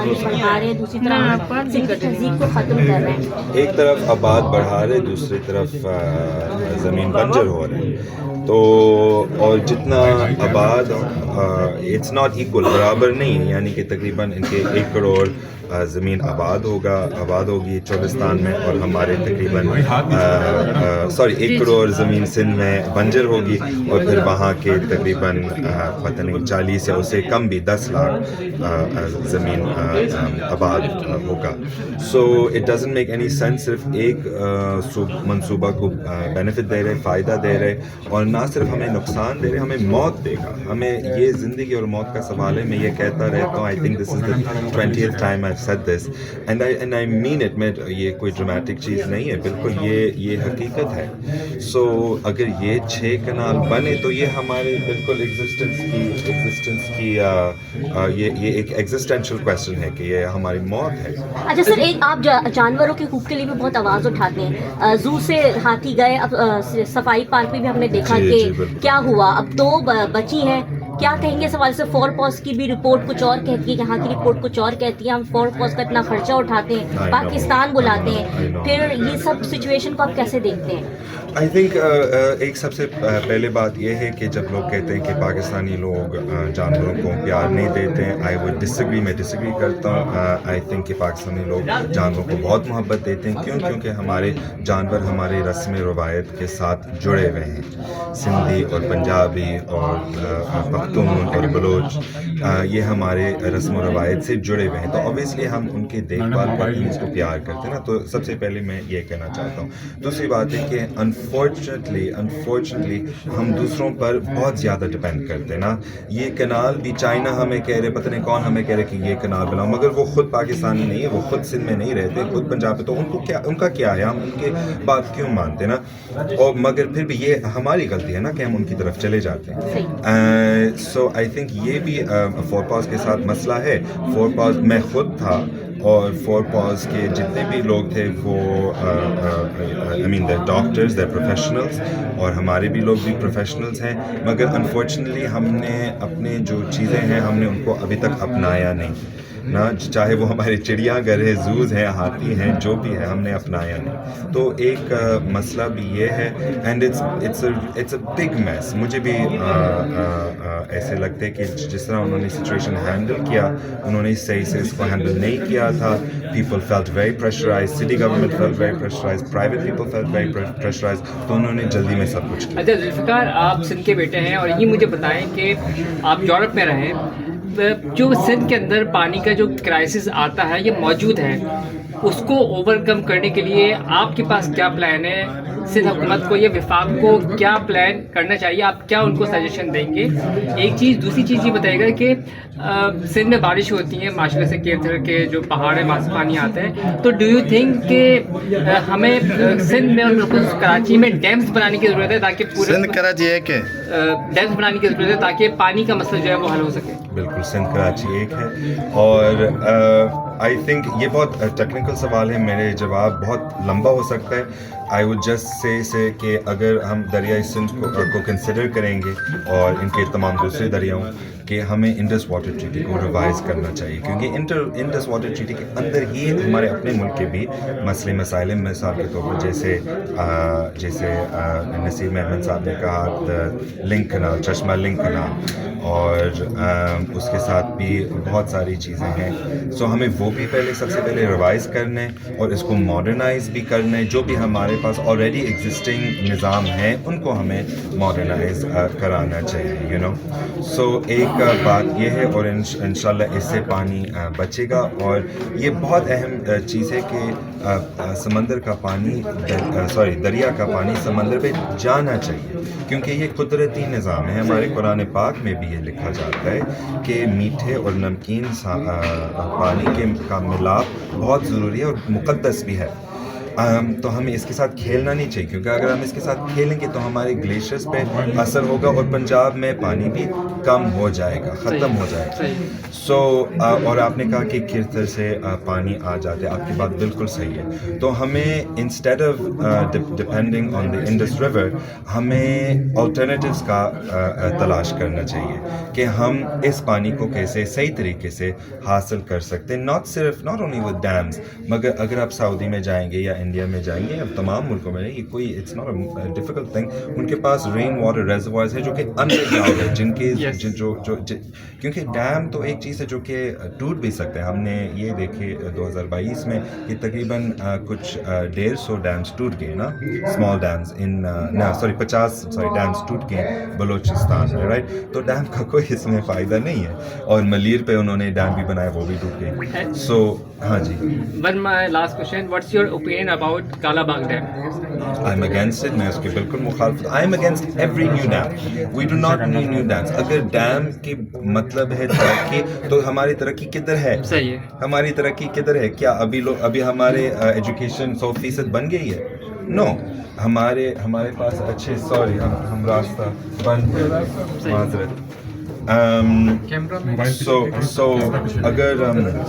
آبادی بڑھا رہے ہیں, دوسری طرف سندھ کی تہذیب کو ختم کر رہے ہیں. ایک طرف آباد بڑھا رہے, دوسری طرف زمین بنجر ہو رہی ہے. تو اور جتنا آباد اٹس ناٹ ایکول, برابر نہیں ہے, یعنی کہ تقریباً ان کے 1 کروڑ زمین آباد ہوگی چولستان میں, اور ہمارے تقریباً 1 کروڑ زمین سندھ میں بنجر ہوگی, اور پھر وہاں کے تقریباً پتہ نہیں 40 یا اس سے کم بھی 10 لاکھ زمین آباد ہوگا. So it doesn't make any sense. صرف ایک منصوبہ کو بینیفٹ دے رہے, فائدہ دے رہے, اور نہ صرف ہمیں نقصان دے رہے, ہمیں موت دے گا. ہمیں یہ زندگی اور موت کا سوال ہے. میں یہ کہتا رہتا ہوں, I think this is the 20th time I said this and I mean it. میں یہ کوئی ڈرامٹک چیز نہیں ہے, بالکل یہ حقیقت ہے. سو اگر یہ 6 کنال بنے تو یہ ہمارے بالکل ایگزسٹنس کی یہ ایک ایگزسٹینشیل کویسچن ہے کہ یہ ہماری موت ہے. اچھا سر, ایک آپ جانوروں کے حقوق کے لیے بھی بہت آواز اٹھاتے ہیں. زو سے ہاتھی گئے, اب صفائی پارک میں بھی ہم نے دیکھا کہ کیا ہوا, اب 2 بچی ہیں. کیا کہیں گے سوال سے؟ فور پاس کی بھی رپورٹ کچھ اور کہتی ہے, یہاں کی رپورٹ کچھ اور کہتی ہے. ہم فور پاس کا اتنا خرچہ اٹھاتے ہیں, پاکستان بلاتے ہیں, پھر یہ سب سچویشن کو آپ کیسے دیکھتے ہیں؟ آئی تھنک ایک سب سے پہلے بات یہ ہے کہ جب لوگ کہتے ہیں کہ پاکستانی لوگ جانوروں کو پیار نہیں دیتے ہیں, میں ڈس ایگری کرتا ہوں. آئی تھنک کہ پاکستانی لوگ جانوروں کو بہت محبت دیتے ہیں. کیونکہ ہمارے جانور ہمارے رسم روایت کے ساتھ جڑے ہوئے ہیں. سندھی اور پنجابی اور پختون اور بلوچ, یہ ہمارے رسم و روایت سے جڑے ہوئے ہیں. تو اوبیسلی ہم ان کی دیکھ بھال کرتے ہیں, اس کو پیار کرتے ہیں نا. تو سب سے پہلے میں یہ کہنا چاہتا ہوں. دوسری بات ہے کہ انفارچونیٹلی ہم دوسروں پر بہت زیادہ ڈپینڈ کرتے ہیں نا. یہ کنال بھی چائنا ہمیں کہہ رہے, پتہ نہیں کون ہمیں کہہ رہے کہ یہ کنال بناؤ, مگر وہ خود پاکستانی نہیں ہے, وہ خود سندھ میں نہیں رہتے, خود پنجاب میں. تو ان کا کیا ہے, ہم ان کے بات کیوں مانتے نا. اور مگر پھر بھی یہ ہماری غلطی ہے نا کہ ہم ان کی طرف چلے جاتے ہیں. سو آئی تھنک یہ بھی فور پاس کے ساتھ مسئلہ ہے. فور پاس میں خود تھا, اور فور پاز کے جتنے بھی لوگ تھے وہ آئی مین دیر ڈاکٹرز, دیر پروفیشنلز, اور ہمارے بھی لوگ بھی پروفیشنلز ہیں. مگر انفارچونیٹلی ہم نے اپنے جو چیزیں ہیں ہم نے ان کو ابھی تک اپنایا نہیں نا. چاہے وہ ہمارے چڑیا گھر ہے, زوز ہیں, ہاتھی ہیں, جو بھی ہے, ہم نے اپنایا نہیں. تو ایک مسئلہ بھی یہ ہے. And it's a big mess. مجھے بھی ایسے لگتے کہ جس طرح انہوں نے سچویشن ہینڈل کیا, انہوں نے صحیح سے اس کو ہینڈل نہیں کیا تھا. People felt very pressurised, city government felt very pressurised, private people felt very pressurised. تو انہوں نے جلدی میں سب کچھ کیا. اچھا ذوالفقار, آپ سندھ کے بیٹے ہیں, اور یہ مجھے بتائیں کہ آپ یورپ میں رہیں, جو سندھ کے اندر پانی کا جو کرائسس آتا ہے یہ موجود ہے, اس کو اوور کم کرنے کے لیے آپ کے پاس کیا پلان ہے؟ سندھ حکومت کو یا وفاق کو کیا پلان کرنا چاہیے؟ آپ کیا ان کو سجیشن دیں گے؟ ایک چیز. دوسری چیز یہ بتائیے گا کہ سندھ میں بارش ہوتی ہے ماشاءاللہ سے, کیتھر کے جو پہاڑ ہیں وہاں سے پانی آتا ہے, تو ڈو یو تھنک کہ ہمیں سندھ میں اور بالکل کراچی میں ڈیمز بنانے کی ضرورت ہے تاکہ پورے سندھ کراچی ہے کہ ڈیمز بنانے کی ضرورت ہے تاکہ پانی کا مسئلہ جو ہے وہ حل ہو سکے؟ بالکل, سندھ کراچی ایک ہے. اور آئی تھنک یہ بہت ٹیکنیکل سوال ہے, میرے جواب بہت لمبا ہو سکتا ہے. آئی وڈ جسٹ سے کہ اگر ہم دریائے سندھ کو کنسیڈر کریں گے اور ان کے تمام دوسرے دریاؤں, کہ ہمیں انڈس واٹر ٹریٹی کو ریوائز کرنا چاہیے. کیونکہ انڈس واٹر ٹریٹی کے اندر ہی ہمارے اپنے ملک کے بھی مسئلے مسائل ہیں. مثال کے طور پر جیسے نصیر احمد صاحب نے کہا لنک کنال, چشمہ لنک کنال, اور اس کے ساتھ بھی بہت ساری چیزیں ہیں. سو ہمیں وہ بھی سب سے پہلے ریوائز کرنے اور اس کو ماڈرنائز بھی کرنے. جو بھی ہمارے پاس آلریڈی ایگزسٹنگ نظام ہیں ان کو ہمیں ماڈرنائز کرانا چاہیے, یو نو. سو ایک بات یہ ہے, اور انشاءاللہ اس سے پانی بچے گا. اور یہ بہت اہم چیز ہے کہ سمندر کا پانی دریا کا پانی سمندر پہ جانا چاہیے, کیونکہ یہ قدرتی نظام ہے. ہمارے قرآن پاک میں بھی یہ لکھا جاتا ہے کہ میٹھے اور نمکین پانی کا ملاپ بہت ضروری ہے اور مقدس بھی ہے. تو ہمیں اس کے ساتھ کھیلنا نہیں چاہیے، کیونکہ اگر ہم اس کے ساتھ کھیلیں گے تو ہمارے گلیشیئرس پہ اثر ہوگا اور پنجاب میں پانی بھی کم ہو جائے گا، ختم ہو جائے گا. سو اور آپ نے کہا کہ کھرتر سے پانی آ جاتے، آپ کی بات بالکل صحیح ہے. تو ہمیں instead of depending on the Indus river ہمیں آلٹرنیٹیوز کا تلاش کرنا چاہیے کہ ہم اس پانی کو کیسے صحیح طریقے سے حاصل کر سکتے ہیں. ناٹ اونلی ود ڈیمز، مگر اگر آپ سعودی میں جائیں گے یا انڈیا میں جائیں گے یا تمام ملکوں میں، یہ کوئی it's not a difficult thing, ان کے پاس رین واٹر ریزروائرز ہے جو کہ انڈر گراؤنڈ ہے، جن کے کیونکہ ڈیم تو ایک چیز ہے جو کہ ٹوٹ بھی سکتے ہیں. ہم نے یہ دیکھے 2022 میں کہ تقریباً کچھ 150 ڈیمز ٹوٹ گئے نا، اسمال ڈیمز 50 ڈیمز ٹوٹ گئے بلوچستان میں، رائٹ. تو ڈیم کا کوئی اس میں فائدہ نہیں ہے، اور ملیر پہ انہوں نے ڈیم بھی بنایا، وہ بھی ٹوٹ گئے. سو ہاں جی. One my last question, what's your opinion about Kala Bagh Dam? I'm against it. میں اس کے بالکل مخالف. I'm against every new dam. We do not need new dams. اگر ڈیم کی مطلب ہے ترقی، تو ہماری ترقی کدھر ہے؟ صحیح ہے. ہماری ترقی کدھر ہے؟ کیا ابھی ہمارے ایجوکیشن 100% بن گئی ہے؟ نو. ہمارے پاس اچھے ہم راستہ بند، معذرت. اگر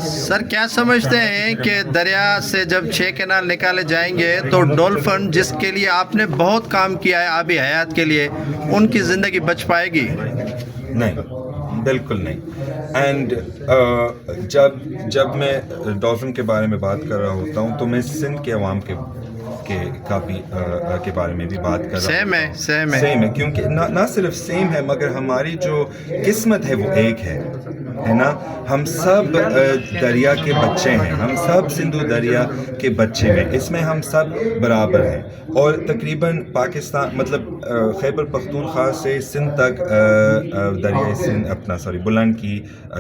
سر کیا سمجھتے ہیں کہ دریا سے جب 6 کینال نکالے جائیں گے تو ڈولفن، جس کے لیے آپ نے بہت کام کیا ہے آبی حیات کے لیے، ان کی زندگی بچ پائے گی؟ نہیں، بالکل نہیں. اینڈ جب میں ڈولفن کے بارے میں بات کر رہا ہوتا ہوں تو میں سندھ کے عوام کے بارے میں بھی بات کر رہا ہوں. سیم ہے کیونکہ نہ صرف سیم ہے، مگر ہماری جو قسمت ہے وہ ایک ہے نا. ہم سب دریا کے بچے ہیں، ہم سب سندھو دریا کے بچے ہیں، اس میں ہم سب برابر ہیں. اور تقریباً پاکستان مطلب خیبر پختونخوا سے سندھ تک دریائے سندھ بلند کی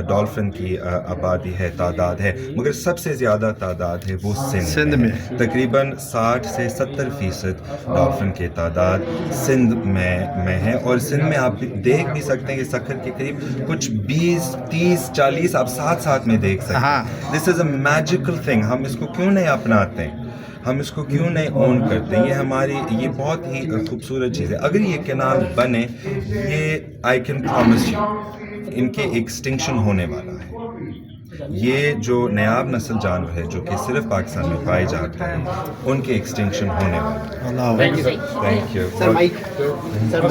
ڈولفن کی آبادی ہے، تعداد ہے، مگر سب سے زیادہ تعداد ہے وہ سندھ میں. تقریباً 60 سے 70% ڈولفن کی تعداد سندھ میں ہے. اور سندھ میں آپ دیکھ بھی سکتے ہیں کہ سکھر کے قریب کچھ 20 30 40 آپ ساتھ میں دیکھ سکتے ہیں. دس از اے میجیکل تھنگ. ہم اس کو کیوں نہیں اپناتے ہیں؟ ہم اس کو کیوں نہیں اون کرتے؟ یہ بہت ہی خوبصورت چیز ہے. اگر یہ کینال بنے، یہ آئی کین پرومس یو ان کے ایکسٹنکشن ہونے والا ہے. یہ جو نیاب نسل جانور ہے جو کہ صرف پاکستان میں پائے جاتے ہیں، ان کے ایکسٹنکشن ہونے والا ہے. Thank you. Thank you.